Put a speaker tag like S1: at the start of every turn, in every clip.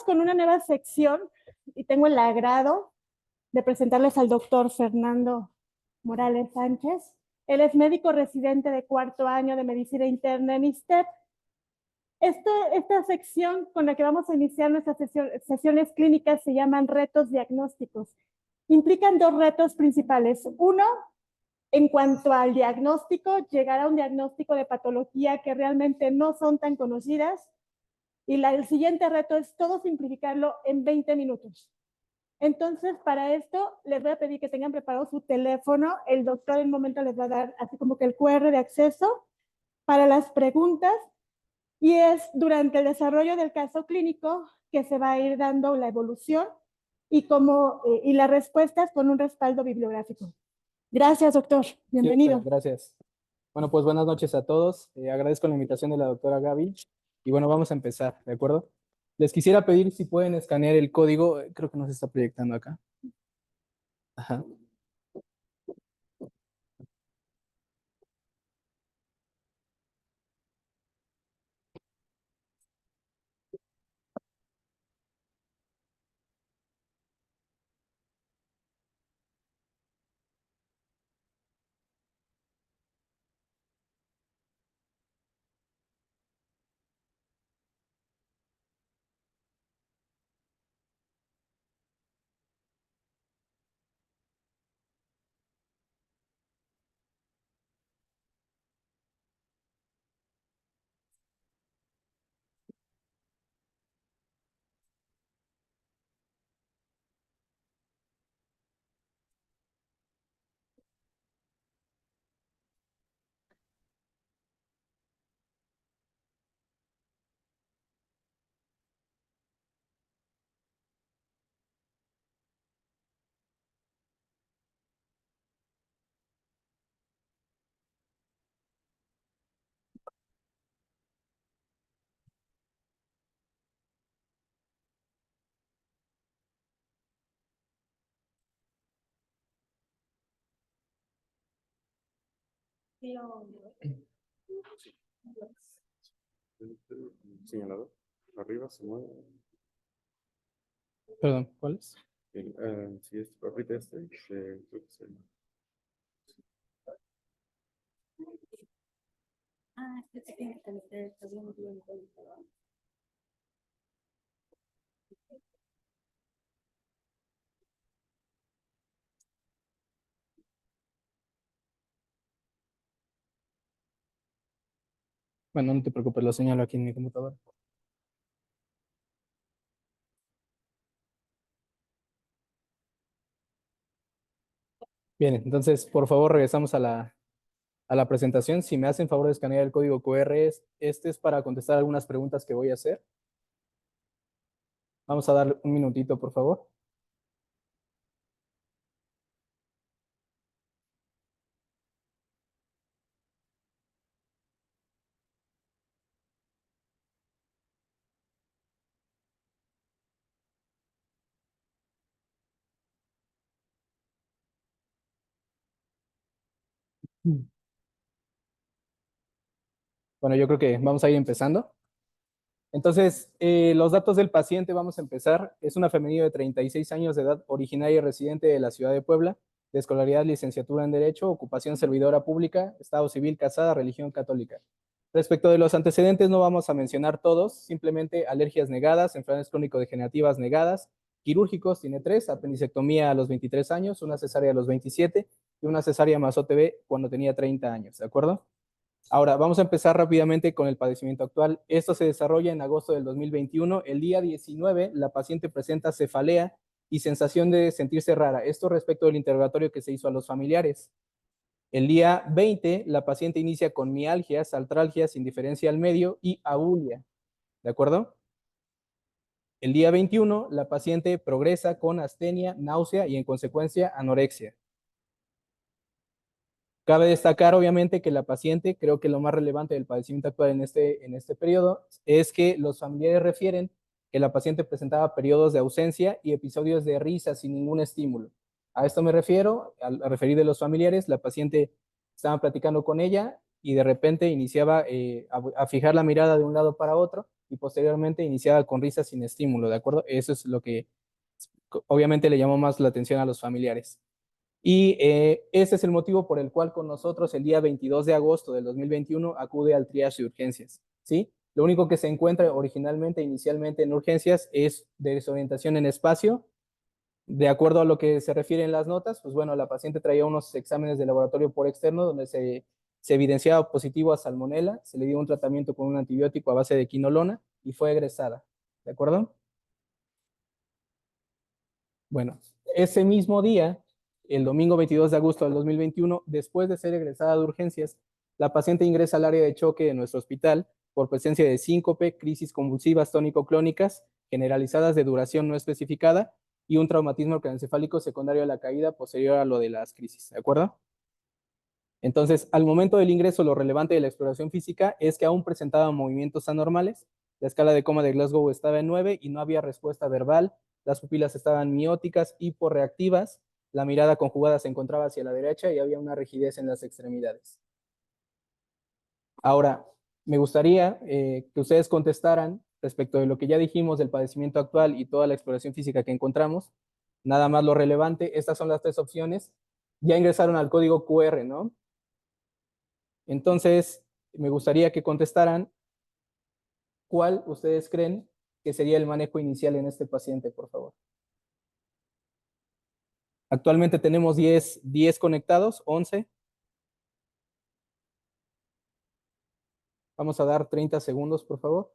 S1: Empezamos con una nueva sección y tengo el agrado de presentarles al doctor Fernando Morales Sánchez. Él es médico residente de 4º año de medicina interna en ISTEP. Esta sección con la que vamos a iniciar nuestras sesiones clínicas se llaman retos diagnósticos. Implican 2 retos principales. Uno, en cuanto al diagnóstico, llegar a un diagnóstico de patología que realmente no son tan conocidas. Y el siguiente reto es todo simplificarlo en 20 minutos. Entonces, para esto, les voy a pedir que tengan preparado su teléfono. El doctor en un momento les va a dar así como que el QR de acceso para las preguntas. Y es durante el desarrollo del caso clínico que se va a ir dando la evolución y las respuestas con un respaldo bibliográfico. Gracias, doctor. Bienvenido.
S2: Sí, gracias. Bueno, pues buenas noches a todos. Agradezco la invitación de la doctora Gaby. Y bueno, vamos a empezar, ¿de acuerdo? Les quisiera pedir si pueden escanear el código. Creo que no se está proyectando acá. Ajá.
S3: Señalado. Arriba se mueve.
S2: Perdón, ¿cuál es?
S3: Si es aprieta
S2: Bueno, no te preocupes, lo señalo aquí en mi computadora. Bien, entonces, por favor, regresamos a la presentación. Si me hacen favor de escanear el código QR, este es para contestar algunas preguntas que voy a hacer. Vamos a darle un minutito, por favor. Bueno, yo creo que vamos a ir empezando. Entonces, los datos del paciente, vamos a empezar. Es una femenina de 36 años de edad, originaria y residente de la ciudad de Puebla, de escolaridad, licenciatura en Derecho, ocupación servidora pública, estado civil, casada, religión católica. Respecto de los antecedentes, no vamos a mencionar todos, simplemente alergias negadas, enfermedades crónico-degenerativas negadas, quirúrgicos, tiene 3, apendicectomía a los 23 años, una cesárea a los 27 y una cesárea más OTB cuando tenía 30 años, ¿de acuerdo? Ahora, vamos a empezar rápidamente con el padecimiento actual. Esto se desarrolla en agosto del 2021. El día 19, la paciente presenta cefalea y sensación de sentirse rara. Esto respecto del interrogatorio que se hizo a los familiares. El día 20, la paciente inicia con mialgias, artralgias, indiferencia al medio y abulia. ¿De acuerdo? El día 21, la paciente progresa con astenia, náusea y en consecuencia anorexia. Cabe destacar, obviamente, que la paciente, creo que lo más relevante del padecimiento actual en este periodo, es que los familiares refieren que la paciente presentaba periodos de ausencia y episodios de risa sin ningún estímulo. A esto me refiero, al referir de los familiares, la paciente estaba platicando con ella y de repente iniciaba a fijar la mirada de un lado para otro y posteriormente iniciada con risa sin estímulo, ¿de acuerdo? Eso es lo que obviamente le llamó más la atención a los familiares. Y ese es el motivo por el cual con nosotros el día 22 de agosto del 2021 acude al triage de urgencias, ¿sí? Lo único que se encuentra originalmente, inicialmente en urgencias es desorientación en espacio. De acuerdo a lo que se refiere en las notas, pues bueno, la paciente traía unos exámenes de laboratorio por externo donde se evidenciaba positivo a salmonela, se le dio un tratamiento con un antibiótico a base de quinolona y fue egresada, ¿de acuerdo? Bueno, ese mismo día, el domingo 22 de agosto del 2021, después de ser egresada de urgencias, la paciente ingresa al área de choque de nuestro hospital por presencia de síncope, crisis convulsivas tónico-clónicas generalizadas de duración no especificada y un traumatismo craneoencefálico secundario a la caída posterior a lo de las crisis, ¿de acuerdo? Entonces, al momento del ingreso, lo relevante de la exploración física es que aún presentaba movimientos anormales, la escala de coma de Glasgow estaba en 9 y no había respuesta verbal, las pupilas estaban mióticas, hiporreactivas, la mirada conjugada se encontraba hacia la derecha y había una rigidez en las extremidades. Ahora, me gustaría que ustedes contestaran respecto de lo que ya dijimos del padecimiento actual y toda la exploración física que encontramos. Nada más lo relevante, estas son las tres opciones. Ya ingresaron al código QR, ¿no? Entonces, me gustaría que contestaran cuál ustedes creen que sería el manejo inicial en este paciente, por favor. Actualmente tenemos 10 conectados, 11. Vamos a dar 30 segundos, por favor.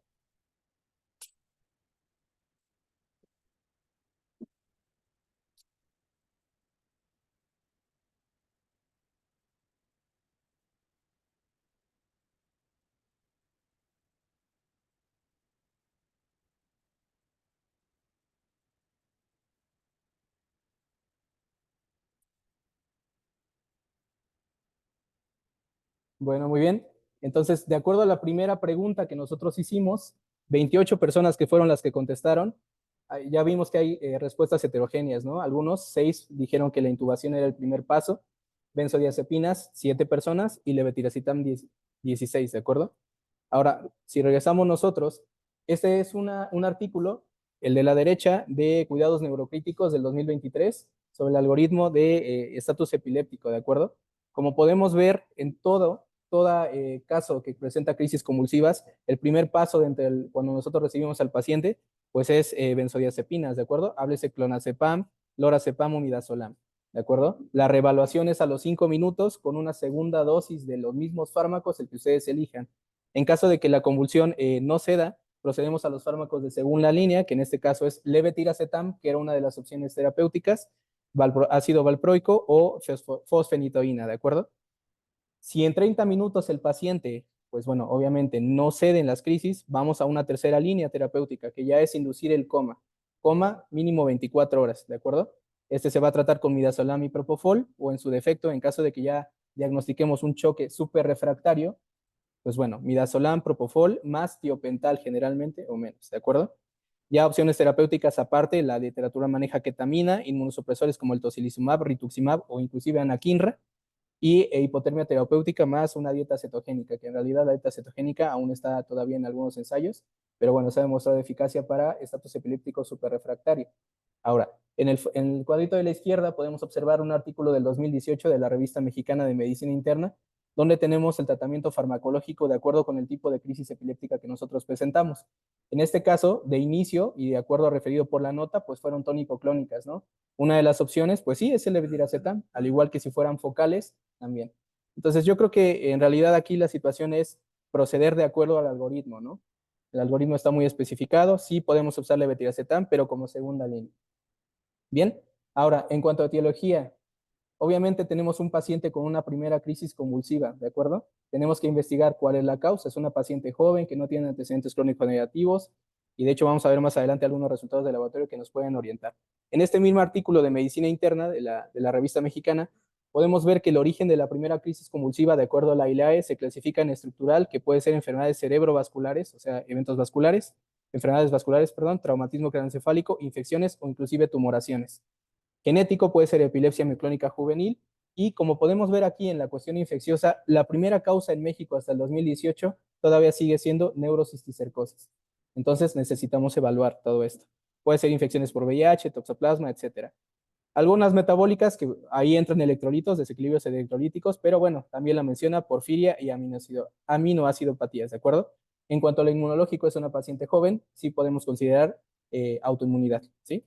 S2: Bueno, muy bien. Entonces, de acuerdo a la primera pregunta que nosotros hicimos, 28 personas que fueron las que contestaron, ya vimos que hay respuestas heterogéneas, ¿no? Algunos, 6 dijeron que la intubación era el primer paso, benzodiazepinas, 7 personas, y levetiracetam, 16, ¿de acuerdo? Ahora, si regresamos nosotros, este es un artículo, el de la derecha, de cuidados neurocríticos del 2023, sobre el algoritmo de estatus epiléptico, ¿de acuerdo? Como podemos ver en todo caso que presenta crisis convulsivas, el primer paso cuando nosotros recibimos al paciente, pues es benzodiazepinas, ¿de acuerdo? Háblese clonazepam, lorazepam o midazolam, ¿de acuerdo? La reevaluación es a los 5 minutos con una segunda dosis de los mismos fármacos, el que ustedes elijan. En caso de que la convulsión no ceda, procedemos a los fármacos de segunda línea, que en este caso es levetiracetam, que era una de las opciones terapéuticas, ácido valproico o fosfenitoína, ¿de acuerdo? Si en 30 minutos el paciente, pues bueno, obviamente no cede en las crisis, vamos a una tercera línea terapéutica, que ya es inducir el coma mínimo 24 horas, ¿de acuerdo? Este se va a tratar con midazolam y propofol, o en su defecto, en caso de que ya diagnostiquemos un choque súper refractario, pues bueno, midazolam, propofol, más tiopental generalmente o menos, ¿de acuerdo? Ya opciones terapéuticas aparte, la literatura maneja ketamina, inmunosupresores como el tocilizumab, rituximab o inclusive anakinra, y hipotermia terapéutica más una dieta cetogénica, que en realidad la dieta cetogénica aún está todavía en algunos ensayos, pero bueno, se ha demostrado eficacia para estatus epiléptico superrefractario. Ahora, en el cuadrito de la izquierda podemos observar un artículo del 2018 de la Revista Mexicana de Medicina Interna, donde tenemos el tratamiento farmacológico de acuerdo con el tipo de crisis epiléptica que nosotros presentamos. En este caso, de inicio y de acuerdo a referido por la nota, pues fueron tónico-clónicas, ¿no? Una de las opciones, pues sí, es el levetiracetam, al igual que si fueran focales, también. Entonces, yo creo que en realidad aquí la situación es proceder de acuerdo al algoritmo, ¿no? El algoritmo está muy especificado, sí podemos usar levetiracetam, pero como segunda línea. Bien, ahora, en cuanto a etiología, obviamente tenemos un paciente con una primera crisis convulsiva, ¿de acuerdo? Tenemos que investigar cuál es la causa. Es una paciente joven que no tiene antecedentes crónicos negativos y de hecho vamos a ver más adelante algunos resultados de laboratorio que nos pueden orientar. En este mismo artículo de medicina interna de la revista mexicana, podemos ver que el origen de la primera crisis convulsiva, de acuerdo a la ILAE, se clasifica en estructural, que puede ser enfermedades cerebrovasculares, o sea, eventos vasculares, enfermedades vasculares, perdón, traumatismo craneoencefálico, infecciones o inclusive tumoraciones. Genético puede ser epilepsia mioclónica juvenil y como podemos ver aquí en la cuestión infecciosa, la primera causa en México hasta el 2018 todavía sigue siendo neurocisticercosis. Entonces necesitamos evaluar todo esto. Puede ser infecciones por VIH, toxoplasma, etcétera. Algunas metabólicas, que ahí entran electrolitos, desequilibrios electrolíticos, pero bueno, también la menciona porfiria y aminoacidopatías, ¿de acuerdo? En cuanto a lo inmunológico, es una paciente joven, sí podemos considerar autoinmunidad, ¿sí?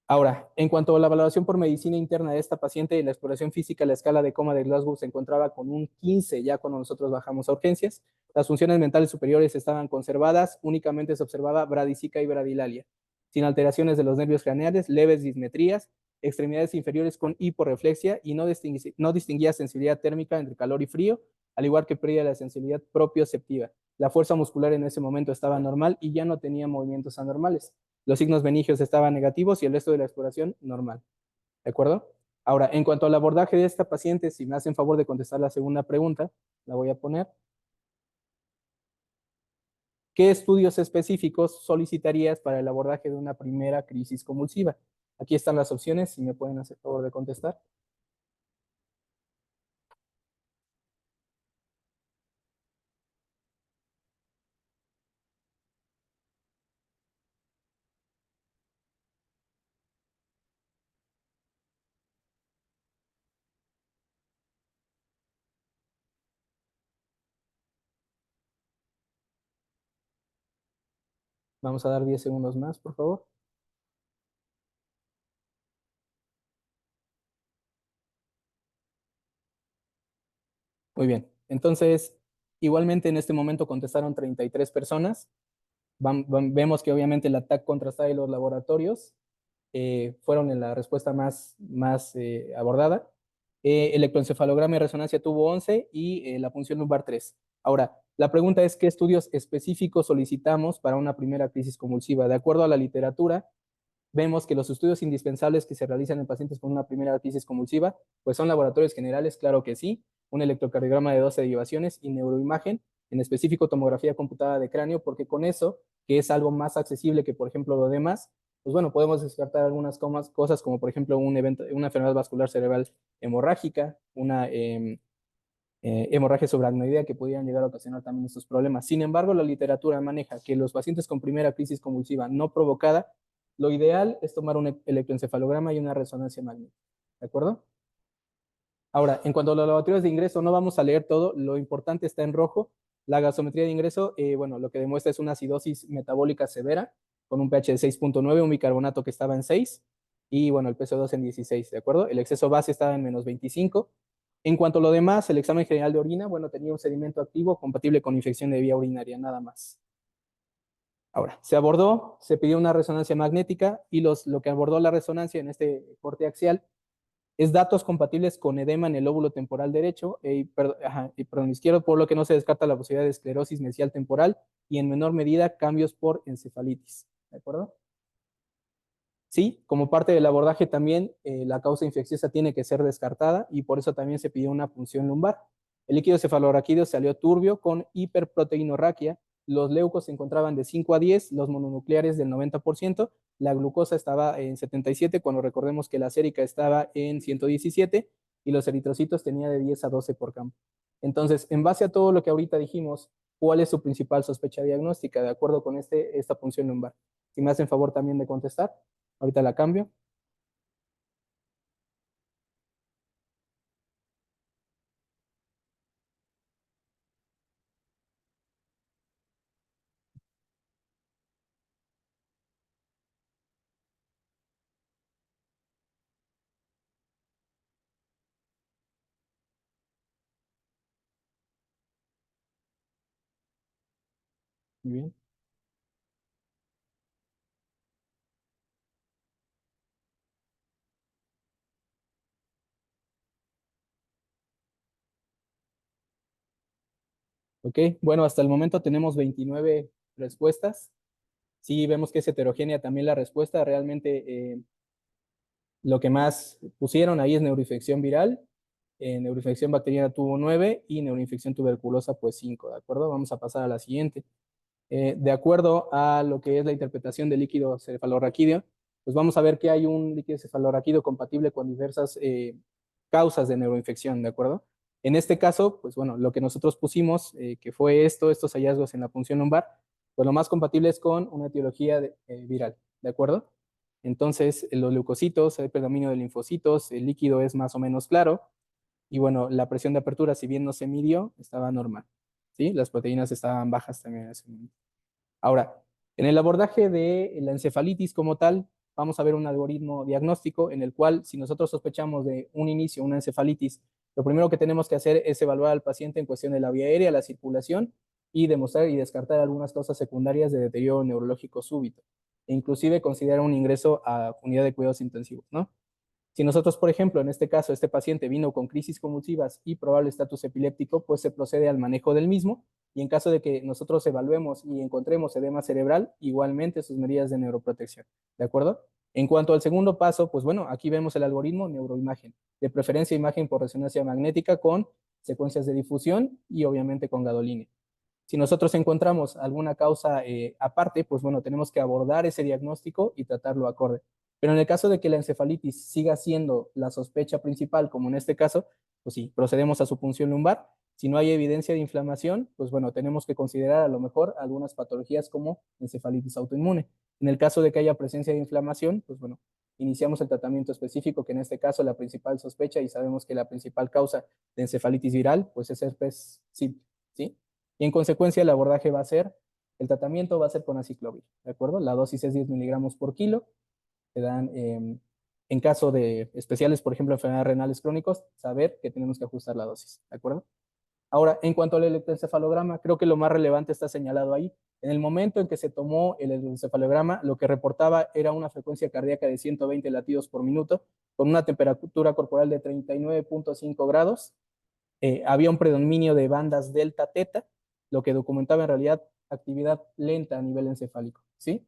S2: Ahora, en cuanto a la valoración por medicina interna de esta paciente, la exploración física, la escala de coma de Glasgow se encontraba con un 15 ya cuando nosotros bajamos a urgencias. Las funciones mentales superiores estaban conservadas, únicamente se observaba bradisica y bradilalia, sin alteraciones de los nervios craneales, leves dismetrías, extremidades inferiores con hiporreflexia y no distinguía sensibilidad térmica entre calor y frío, al igual que pérdida de la sensibilidad propioceptiva. La fuerza muscular en ese momento estaba normal y ya no tenía movimientos anormales. Los signos venigios estaban negativos y el resto de la exploración normal. ¿De acuerdo? Ahora, en cuanto al abordaje de esta paciente, si me hacen favor de contestar la segunda pregunta, la voy a poner. ¿Qué estudios específicos solicitarías para el abordaje de una primera crisis convulsiva? Aquí están las opciones, si me pueden hacer favor de contestar. Vamos a dar 10 segundos más, por favor. Muy bien. Entonces, igualmente en este momento contestaron 33 personas. Vemos que obviamente el ataque contrastado de los laboratorios fueron en la respuesta más abordada. Electroencefalograma y resonancia tuvo 11 y la punción lumbar 3. Ahora, la pregunta es, ¿qué estudios específicos solicitamos para una primera crisis convulsiva? De acuerdo a la literatura, vemos que los estudios indispensables que se realizan en pacientes con una primera crisis convulsiva, pues son laboratorios generales, claro que sí, un electrocardiograma de 12 derivaciones y neuroimagen, en específico tomografía computada de cráneo, porque con eso, que es algo más accesible que, por ejemplo, lo demás, pues bueno, podemos descartar algunas cosas como, por ejemplo, una enfermedad vascular cerebral hemorrágica, una hemorragia subaracnoidea que pudieran llegar a ocasionar también estos problemas. Sin embargo, la literatura maneja que los pacientes con primera crisis convulsiva no provocada, lo ideal es tomar un electroencefalograma y una resonancia magnética. ¿De acuerdo? Ahora, en cuanto a los laboratorios de ingreso, no vamos a leer todo, lo importante está en rojo. La gasometría de ingreso, bueno, lo que demuestra es una acidosis metabólica severa, con un pH de 6.9, un bicarbonato que estaba en 6, y bueno, el PCO2 en 16, ¿de acuerdo? El exceso base estaba en menos 25. En cuanto a lo demás, el examen general de orina, bueno, tenía un sedimento activo compatible con infección de vía urinaria, nada más. Ahora, se abordó, se pidió una resonancia magnética y lo que abordó la resonancia en este corte axial es datos compatibles con edema en el lóbulo temporal derecho perdón, izquierdo, por lo que no se descarta la posibilidad de esclerosis mesial temporal y en menor medida cambios por encefalitis. ¿De acuerdo? Sí, como parte del abordaje también la causa infecciosa tiene que ser descartada y por eso también se pidió una punción lumbar. El líquido cefalorraquídeo salió turbio con hiperproteinorraquia, los leucos se encontraban de 5 a 10, los mononucleares del 90%, la glucosa estaba en 77 cuando recordemos que la sérica estaba en 117 y los eritrocitos tenía de 10 a 12 por campo. Entonces, en base a todo lo que ahorita dijimos, ¿cuál es su principal sospecha diagnóstica de acuerdo con esta punción lumbar? Si me hacen favor también de contestar. Ahorita la cambio. Muy bien. Ok, bueno, hasta el momento tenemos 29 respuestas. Sí, vemos que es heterogénea también la respuesta. Realmente lo que más pusieron ahí es neuroinfección viral. Neuroinfección bacteriana tuvo 9 y neuroinfección tuberculosa pues 5, ¿de acuerdo? Vamos a pasar a la siguiente. De acuerdo a lo que es la interpretación del líquido cefalorraquídeo, pues vamos a ver que hay un líquido cefalorraquídeo compatible con diversas causas de neuroinfección, ¿de acuerdo? En este caso, pues bueno, lo que nosotros pusimos, que fue estos hallazgos en la punción lumbar, Pues lo más compatible es con una etiología viral, ¿de acuerdo? Entonces, los leucocitos, hay predominio de linfocitos, el líquido es más o menos claro, y bueno, la presión de apertura, si bien no se midió, estaba normal, ¿sí? Las proteínas estaban bajas también en ese momento. Ahora, en el abordaje de la encefalitis como tal, vamos a ver un algoritmo diagnóstico en el cual, si nosotros sospechamos de un inicio, una encefalitis, lo primero que tenemos que hacer es evaluar al paciente en cuestión de la vía aérea, la circulación, y demostrar y descartar algunas causas secundarias de deterioro neurológico súbito, e inclusive considerar un ingreso a unidad de cuidados intensivos, ¿no? Si nosotros, por ejemplo, en este caso, este paciente vino con crisis convulsivas y probable estatus epiléptico, pues se procede al manejo del mismo, y en caso de que nosotros evaluemos y encontremos edema cerebral, igualmente sus medidas de neuroprotección, ¿de acuerdo? En cuanto al segundo paso, pues bueno, aquí vemos el algoritmo neuroimagen, de preferencia imagen por resonancia magnética con secuencias de difusión y obviamente con gadolinio. Si nosotros encontramos alguna causa aparte, pues bueno, tenemos que abordar ese diagnóstico y tratarlo acorde. Pero en el caso de que la encefalitis siga siendo la sospecha principal, como en este caso, pues sí, procedemos a su punción lumbar. Si no hay evidencia de inflamación, pues bueno, tenemos que considerar a lo mejor algunas patologías como encefalitis autoinmune. En el caso de que haya presencia de inflamación, pues bueno, iniciamos el tratamiento específico, que en este caso la principal sospecha, y sabemos que la principal causa de encefalitis viral, pues es herpes simple, ¿sí? Y en consecuencia el abordaje va a ser, el tratamiento va a ser con aciclovir, ¿de acuerdo? La dosis es 10 miligramos por kilo, te dan, en caso de especiales, por ejemplo, enfermedades renales crónicos, saber que tenemos que ajustar la dosis, ¿de acuerdo? Ahora, en cuanto al electroencefalograma, creo que lo más relevante está señalado ahí. En el momento en que se tomó el electroencefalograma, lo que reportaba era una frecuencia cardíaca de 120 latidos por minuto, con una temperatura corporal de 39.5 grados. Había un predominio de bandas delta-teta, lo que documentaba en realidad actividad lenta a nivel encefálico, ¿sí?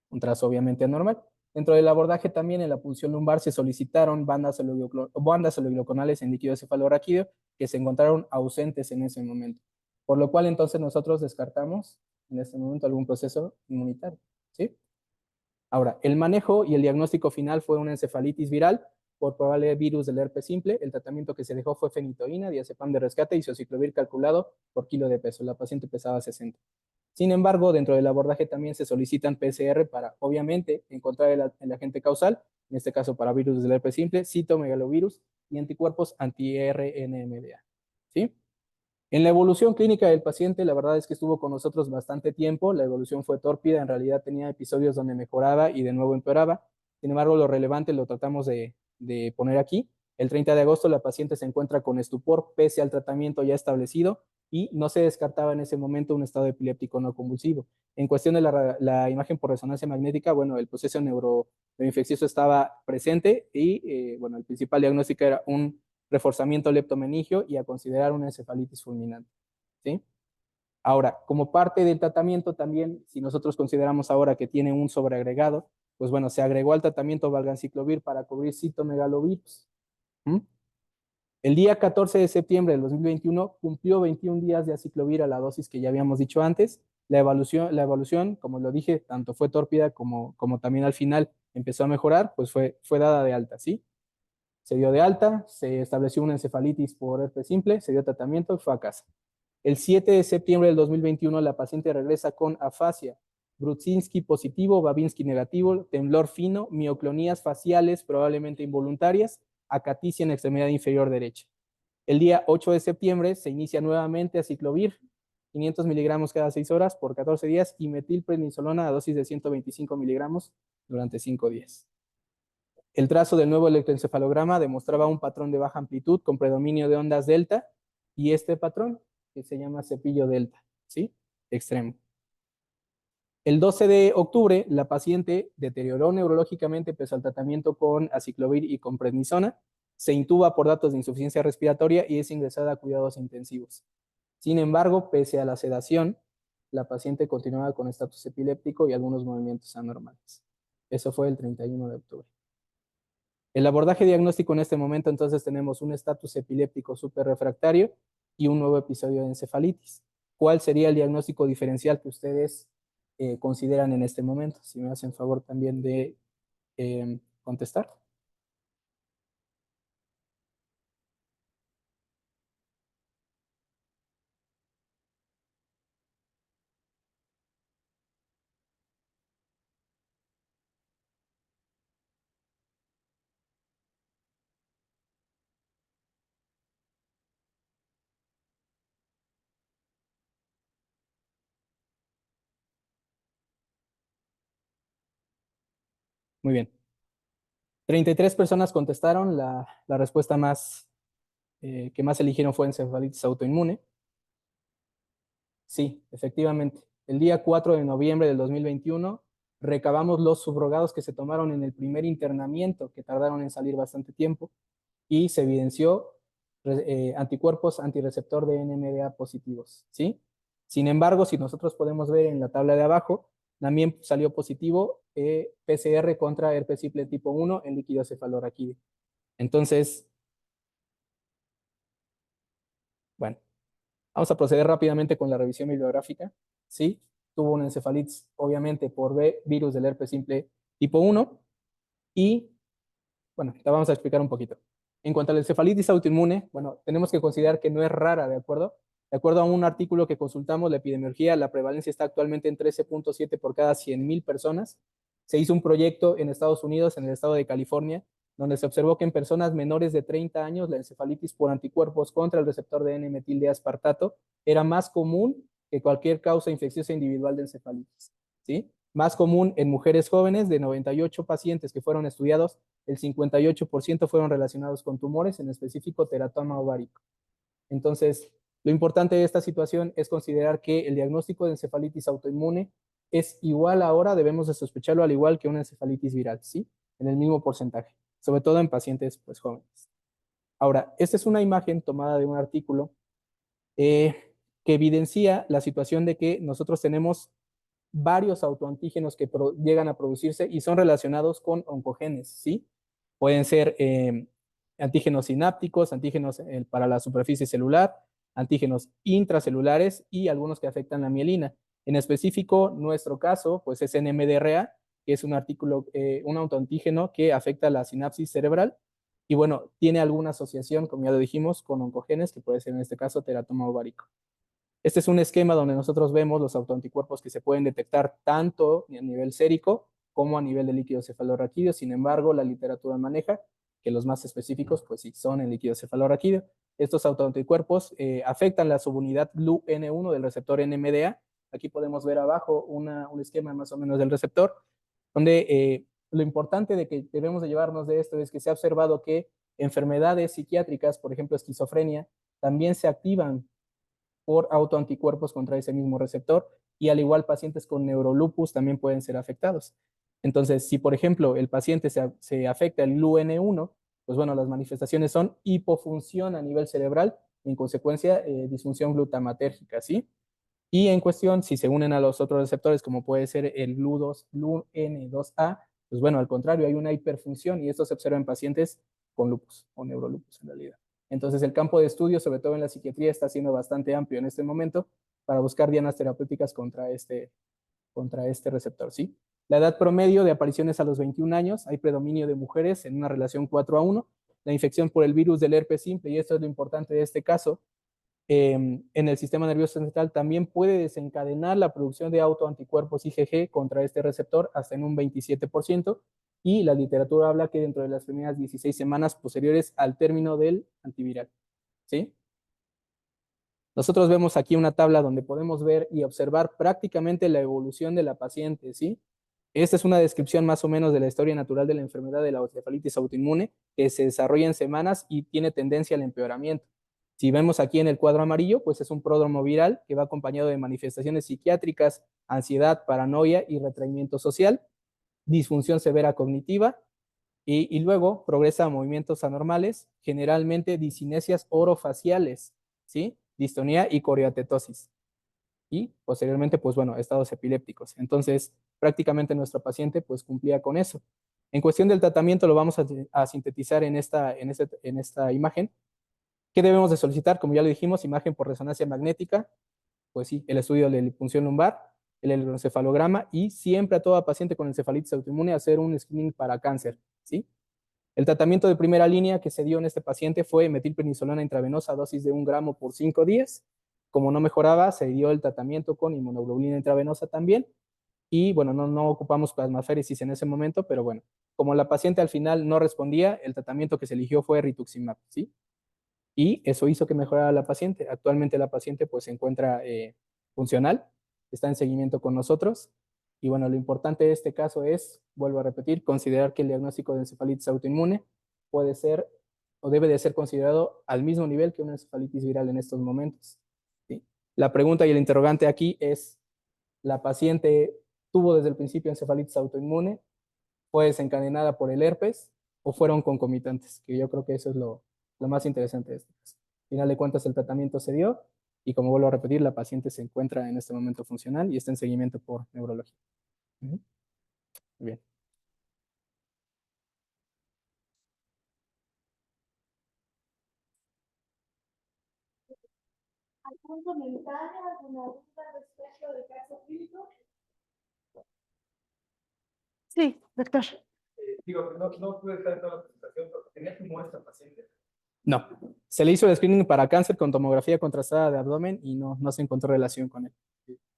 S2: Un trazo obviamente anormal. Dentro del abordaje también en la punción lumbar se solicitaron bandas oligoclonales en líquido cefalorraquídeo que se encontraron ausentes en ese momento. Por lo cual entonces nosotros descartamos en este momento algún proceso inmunitario, ¿sí? Ahora, el manejo y el diagnóstico final fue una encefalitis viral por probable virus del herpes simple. El tratamiento que se dejó fue fenitoína, diazepam de rescate y isociclovir calculado por kilo de peso. La paciente pesaba 60. Sin embargo, dentro del abordaje también se solicitan PCR para, obviamente, encontrar el agente causal, en este caso para virus del herpes simple, citomegalovirus y anticuerpos anti-RNMDA, ¿sí? En la evolución clínica del paciente, la verdad es que estuvo con nosotros bastante tiempo, la evolución fue tórpida, en realidad tenía episodios donde mejoraba y de nuevo empeoraba. Sin embargo, lo relevante lo tratamos de poner aquí. El 30 de agosto la paciente se encuentra con estupor pese al tratamiento ya establecido y no se descartaba en ese momento un estado epiléptico no convulsivo. En cuestión de la imagen por resonancia magnética, bueno, el proceso neuroinfeccioso estaba presente y, bueno, el principal diagnóstico era un reforzamiento leptomeningio y a considerar una encefalitis fulminante, ¿sí? Ahora, como parte del tratamiento también, si nosotros consideramos ahora que tiene un sobreagregado, pues bueno, se agregó al tratamiento valganciclovir para cubrir citomegalovirus. ¿Mm? El día 14 de septiembre del 2021 cumplió 21 días de aciclovir a la dosis que ya habíamos dicho antes. La evolución, como lo dije, tanto fue tórpida como también al final empezó a mejorar, pues fue dada de alta, ¿sí? Se dio de alta, se estableció una encefalitis por herpes simple, se dio tratamiento y fue a casa. El 7 de septiembre del 2021 la paciente regresa con afasia, Brudzinski positivo, Babinski negativo, temblor fino, mioclonías faciales probablemente involuntarias, acaticia en la extremidad inferior derecha. El día 8 de septiembre se inicia nuevamente aciclovir, 500 miligramos cada 6 horas por 14 días y metilprednisolona a dosis de 125 miligramos durante 5 días. El trazo del nuevo electroencefalograma demostraba un patrón de baja amplitud con predominio de ondas delta y este patrón que se llama cepillo delta, ¿sí? Extremo. El 12 de octubre, la paciente deterioró neurológicamente pese al tratamiento con aciclovir y con prednisona, se intuba por datos de insuficiencia respiratoria y es ingresada a cuidados intensivos. Sin embargo, pese a la sedación, la paciente continuaba con estatus epiléptico y algunos movimientos anormales. Eso fue el 31 de octubre. El abordaje diagnóstico en este momento, entonces tenemos un estatus epiléptico superrefractario y un nuevo episodio de encefalitis. ¿Cuál sería el diagnóstico diferencial que ustedes consideran en este momento? Si me hacen favor también de contestar. Muy bien. 33 personas contestaron, la respuesta que más eligieron fue encefalitis autoinmune. Sí, efectivamente. El día 4 de noviembre del 2021 recabamos los subrogados que se tomaron en el primer internamiento, que tardaron en salir bastante tiempo, y se evidenció anticuerpos antirreceptor de NMDA positivos, ¿sí? Sin embargo, si nosotros podemos ver en la tabla de abajo, también salió positivo PCR contra herpes simple tipo 1 en líquido cefalorraquídeo. Entonces, bueno, vamos a proceder rápidamente con la revisión bibliográfica. Sí, tuvo una encefalitis, obviamente, por virus del herpes simple tipo 1. Y, bueno, la vamos a explicar un poquito. En cuanto a la encefalitis autoinmune, bueno, tenemos que considerar que no es rara, ¿de acuerdo? De acuerdo a un artículo que consultamos, la epidemiología, la prevalencia está actualmente en 13.7 por cada 100,000 personas. Se hizo un proyecto en Estados Unidos, en el estado de California, donde se observó que en personas menores de 30 años la encefalitis por anticuerpos contra el receptor de N-metil de aspartato era más común que cualquier causa infecciosa individual de encefalitis, ¿sí? Más común en mujeres jóvenes, de 98 pacientes que fueron estudiados, el 58% fueron relacionados con tumores, en específico teratoma ovárico. Entonces, lo importante de esta situación es considerar que el diagnóstico de encefalitis autoinmune es igual ahora, debemos de sospecharlo al igual que una encefalitis viral, ¿sí? En el mismo porcentaje, sobre todo en pacientes pues, jóvenes. Ahora, esta es una imagen tomada de un artículo que evidencia la situación de que nosotros tenemos varios autoantígenos que llegan a producirse y son relacionados con oncogenes, ¿sí? Pueden ser antígenos sinápticos, antígenos para la superficie celular, antígenos intracelulares y algunos que afectan la mielina. En específico, nuestro caso, pues es NMDRA, que es un autoantígeno que afecta la sinapsis cerebral y bueno, tiene alguna asociación, como ya lo dijimos, con oncogenes, que puede ser en este caso teratoma ovárico. Este es un esquema donde nosotros vemos los autoanticuerpos que se pueden detectar tanto a nivel sérico como a nivel de líquido cefalorraquídeo. Sin embargo, la literatura maneja que los más específicos, pues sí, son en líquido cefalorraquídeo. Estos autoanticuerpos afectan la subunidad GLU-N1 del receptor NMDA. Aquí podemos ver abajo un esquema más o menos del receptor, donde lo importante de que debemos de llevarnos de esto es que se ha observado que enfermedades psiquiátricas, por ejemplo esquizofrenia, también se activan por autoanticuerpos contra ese mismo receptor y al igual pacientes con neurolupus también pueden ser afectados. Entonces, si por ejemplo el paciente se afecta el GLUN1, pues bueno, las manifestaciones son hipofunción a nivel cerebral y en consecuencia disfunción glutamatérgica, ¿sí? Y en cuestión, si se unen a los otros receptores, como puede ser el GLU2, GLUN2A, pues bueno, al contrario, hay una hiperfunción y esto se observa en pacientes con lupus o neurolupus en realidad. Entonces, el campo de estudio, sobre todo en la psiquiatría, está siendo bastante amplio en este momento para buscar dianas terapéuticas contra este receptor, ¿sí? La edad promedio de apariciones a los 21 años, hay predominio de mujeres en una relación 4:1, la infección por el virus del herpes simple, y esto es lo importante de este caso, en el sistema nervioso central también puede desencadenar la producción de autoanticuerpos IgG contra este receptor hasta en un 27%, y la literatura habla que dentro de las primeras 16 semanas posteriores al término del antiviral, ¿sí? Nosotros vemos aquí una tabla donde podemos ver y observar prácticamente la evolución de la paciente, ¿sí? Esta es una descripción más o menos de la historia natural de la enfermedad de la encefalitis autoinmune que se desarrolla en semanas y tiene tendencia al empeoramiento. Si vemos aquí en el cuadro amarillo, pues es un pródromo viral que va acompañado de manifestaciones psiquiátricas, ansiedad, paranoia y retraimiento social, disfunción severa cognitiva y luego progresa a movimientos anormales, generalmente discinesias orofaciales, ¿sí? Distonía y coreatetosis. Y posteriormente, pues bueno, estados epilépticos. Entonces, prácticamente nuestro paciente pues cumplía con eso. En cuestión del tratamiento lo vamos a sintetizar en esta imagen. ¿Qué debemos de solicitar? Como ya lo dijimos, imagen por resonancia magnética, pues sí, el estudio de la punción lumbar, el electroencefalograma y siempre a toda paciente con encefalitis autoinmune hacer un screening para cáncer, ¿sí? El tratamiento de primera línea que se dio en este paciente fue metilprednisolona intravenosa, dosis de 1 gramo por 5 días. Como no mejoraba, se dio el tratamiento con inmunoglobulina intravenosa también. Y bueno, no ocupamos plasmaféresis en ese momento, pero bueno, como la paciente al final no respondía, el tratamiento que se eligió fue rituximab, ¿sí? Y eso hizo que mejorara la paciente. Actualmente la paciente pues se encuentra funcional, está en seguimiento con nosotros Y bueno, lo importante de este caso es, vuelvo a repetir, considerar que el diagnóstico de encefalitis autoinmune puede ser o debe de ser considerado al mismo nivel que una encefalitis viral en estos momentos. ¿Sí? La pregunta y el interrogante aquí es, ¿la paciente tuvo desde el principio encefalitis autoinmune? ¿Fue desencadenada por el herpes o fueron concomitantes? Que yo creo que eso es lo más interesante de este caso. Al final de cuentas, el tratamiento se dio y como vuelvo a repetir, la paciente se encuentra en este momento funcional y está en seguimiento por neurología. Muy bien.
S1: ¿Algún comentario, alguna duda respecto del caso clínico? Sí, doctor.
S2: Digo, no pude estar en toda la presentación, pero tenía tumor esta paciente. No, se le hizo el screening para cáncer con tomografía contrastada de abdomen y no se encontró relación con él.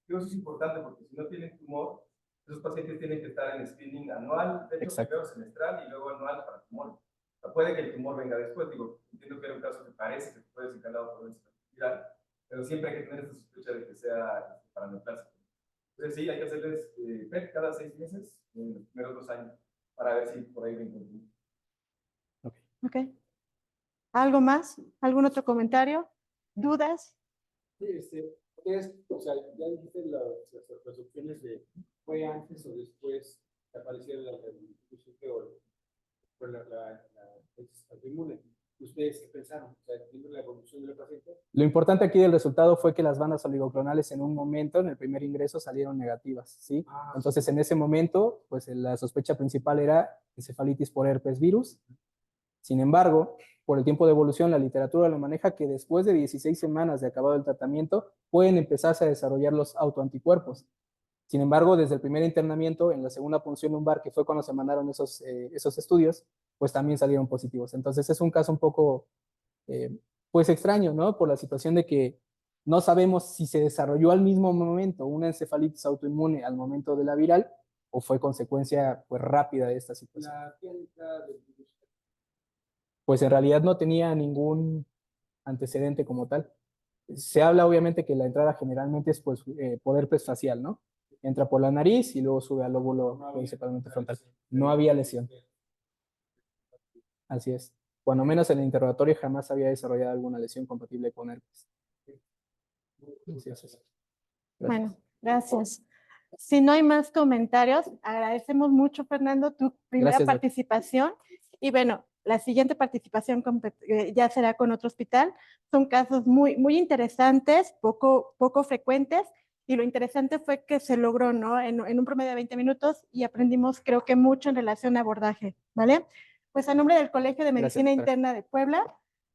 S2: Eso es importante porque si no tienen tumor, esos pacientes tienen que estar en screening anual, de hecho exacto, primero semestral y luego anual para tumor. O sea, puede que el tumor venga después, digo, entiendo que era un caso que parece que puede ser encadenado por una viral, pero siempre hay que tener esta sospecha de que sea para neoplásico. Entonces sí, hay que hacerles PET cada 6 meses en los primeros 2 años para ver si por ahí ven continuo. Okay.
S1: Ok. ¿Algo más? ¿Algún otro comentario? ¿Dudas?
S4: Sí, ¿qué es? O sea, ya dijiste las opciones de fue antes o después que apareciera el principio o la autoinmune. ¿Ustedes qué pensaron? O sea, viendo la evolución de la paciente.
S2: Lo importante aquí del resultado fue que las bandas oligoclonales en un momento, en el primer ingreso, salieron negativas, ¿sí? Entonces, en ese momento, pues la sospecha principal era encefalitis por herpes virus. Sin embargo, por el tiempo de evolución, la literatura lo maneja que después de 16 semanas de acabado el tratamiento, pueden empezarse a desarrollar los autoanticuerpos. Sin embargo, desde el primer internamiento, en la segunda punción lumbar, que fue cuando se mandaron esos estudios, pues también salieron positivos. Entonces, es un caso un poco, pues extraño, ¿no? Por la situación de que no sabemos si se desarrolló al mismo momento una encefalitis autoinmune al momento de la viral o fue consecuencia, pues, rápida de esta situación.
S4: La clínica del virus.
S2: Pues en realidad no tenía ningún antecedente como tal. Se habla obviamente que la entrada generalmente es pues, por herpes facial, ¿no? Entra por la nariz y luego sube al lóbulo principalmente frontal. No había lesión. Así es. Cuando menos en el interrogatorio jamás había desarrollado alguna lesión compatible con herpes. Así es. Gracias.
S1: Bueno, gracias. Si no hay más comentarios, agradecemos mucho, Fernando, tu primera
S2: Gracias,
S1: participación. Y bueno, la siguiente participación ya será con otro hospital. Son casos muy interesantes, poco frecuentes. Y lo interesante fue que se logró, ¿no? En un promedio de 20 minutos y aprendimos, creo que mucho en relación a abordaje, ¿vale? Pues a nombre del Colegio de Medicina Interna de Puebla,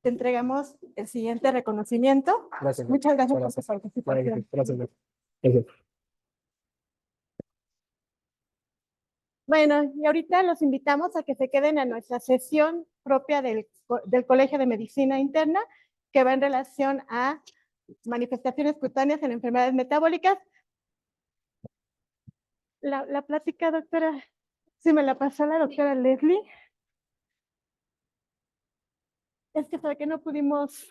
S1: te entregamos el siguiente reconocimiento.
S2: Gracias.
S1: Muchas gracias por tu participación.
S2: Gracias.
S1: Bueno, y ahorita los invitamos a que se queden a nuestra sesión propia del Colegio de Medicina Interna, que va en relación a manifestaciones cutáneas en enfermedades metabólicas. La plática, doctora, si me la pasó la doctora Leslie. Es que sabe que no pudimos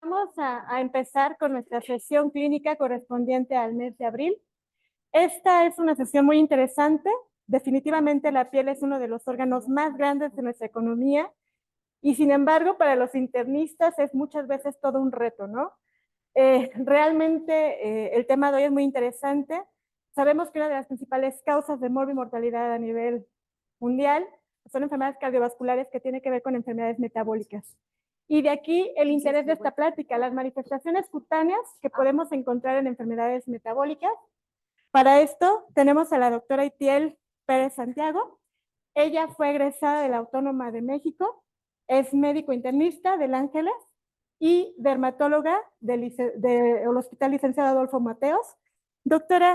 S1: Vamos a empezar con nuestra sesión clínica correspondiente al mes de abril. Esta es una sesión muy interesante. Definitivamente la piel es uno de los órganos más grandes de nuestra economía y sin embargo para los internistas es muchas veces todo un reto, ¿no? Realmente el tema de hoy es muy interesante. Sabemos que una de las principales causas de morbimortalidad a nivel mundial son enfermedades cardiovasculares que tienen que ver con enfermedades metabólicas. Y de aquí el interés de esta plática, las manifestaciones cutáneas que podemos encontrar en enfermedades metabólicas. Para esto tenemos a la doctora Itiel Pérez Santiago. Ella fue egresada de la Autónoma de México, es médico internista del Ángeles y dermatóloga del Hospital Licenciado Adolfo Mateos. Doctora